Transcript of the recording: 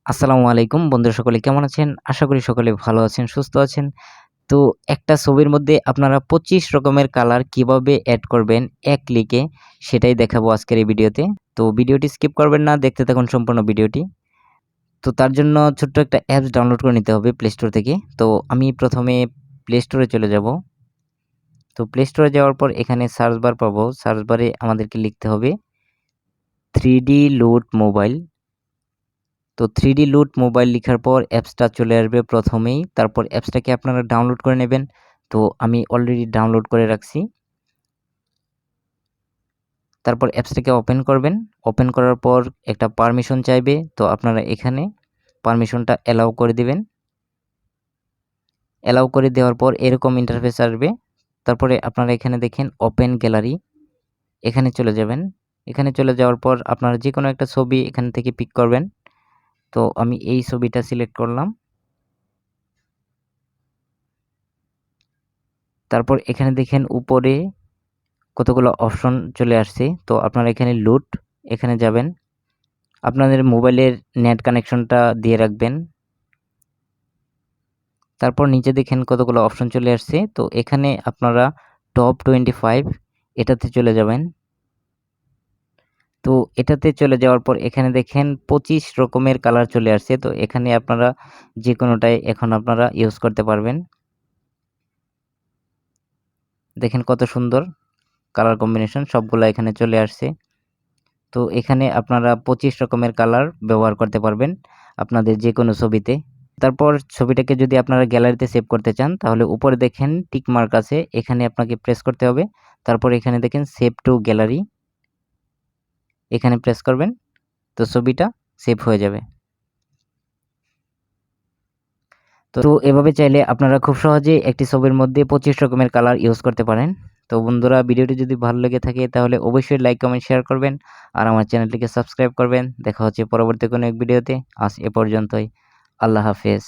আসসালামু আলাইকুম বন্ধুরা, সকলে কেমন আছেন? আশা করি সকলে ভালো আছেন, সুস্থ আছেন। তো একটা ছবির মধ্যে আপনারা 25 রকমের কালার কিভাবে এড করবেন এক ক্লিকে, সেটাই দেখাবো আজকের এই ভিডিওতে। তো ভিডিওটি স্কিপ করবেন না, দেখতে থাকুন সম্পূর্ণ ভিডিওটি। তো তার জন্য ছোট্ট একটা অ্যাপস ডাউনলোড করে নিতে হবে প্লে স্টোর থেকে। তো আমি প্রথমে প্লে স্টোরে চলে যাব। তো প্লে স্টোরে যাওয়ার পর এখানে সার্চ বার পাবো। সার্চ বারে আমাদেরকে লিখতে হবে 3D লুট মোবাইল। তো 3D লুট মোবাইল লিখার পর অ্যাপসটা চলে আসবে প্রথমেই। তারপর অ্যাপসটাকে আপনারা ডাউনলোড করে নেবেন। তো আমি অলরেডি ডাউনলোড করে রাখছি। তারপর অ্যাপসটাকে ওপেন করবেন। ওপেন করার পর একটা পারমিশন চাইবে। তো আপনারা এখানে পারমিশনটা অ্যালাউ করে দিবেন। অ্যালাউ করে দেওয়ার পর এরকম ইন্টারফেস আসবে। তারপরে আপনারা এখানে দেখেন ওপেন গ্যালারি, এখানে চলে যাবেন। এখানে চলে যাওয়ার পর আপনারা যেকোনো একটা ছবি এখান থেকে পিক করবেন। তো আমি এই ছবিটা সিলেক্ট করলাম। তারপর এখানে দেখেন উপরে কতগুলো অপশন চলে আসছে। তো আপনারা এখানে লুট, এখানে যাবেন। আপনাদের মোবাইলের নেট কানেকশনটা দিয়ে রাখবেন। তারপর নিচে দেখেন কতগুলো অপশন চলে আসছে। তো এখানে আপনারা টপ 25 এটাতে চলে যাবেন। তো এটাতে চলে যাওয়ার পর এখানে দেখেন 25 রকমের কালার চলে আসছে। তো এখানে আপনারা যেকোনোটাই এখন আপনারা ইউজ করতে পারবেন। দেখেন কত সুন্দর কালার কম্বিনেশন, সবগুলা এখানে চলে আসছে। তো এখানে আপনারা 25 রকমের কালার ব্যবহার করতে পারবেন আপনাদের যেকোনো ছবিতে। তারপর ছবিটাকে যদি আপনারা গ্যালারিতে সেভ করতে চান তাহলে উপরে দেখেন টিক মার্ক আছে, এখানে আপনাকে প্রেস করতে হবে। তারপর এখানে দেখেন সেভ টু গ্যালারি, এখানে প্রেস করবেন। তো ছবিটা সেভ হয়ে যাবে। তো এভাবে চাইলে আপনারা খুব সহজেই একটি ছবির মধ্যে 25 রকমের কালার ইউজ করতে পারেন। তো বন্ধুরা, ভিডিওটি যদি ভালো লেগে থাকে তাহলে অবশ্যই লাইক, কমেন্ট, শেয়ার করবেন আর আমার চ্যানেলটিকে সাবস্ক্রাইব করবেন। দেখা হচ্ছে পরবর্তী কোনো এক ভিডিওতে। আজ এ পর্যন্তই। আল্লাহ হাফেজ।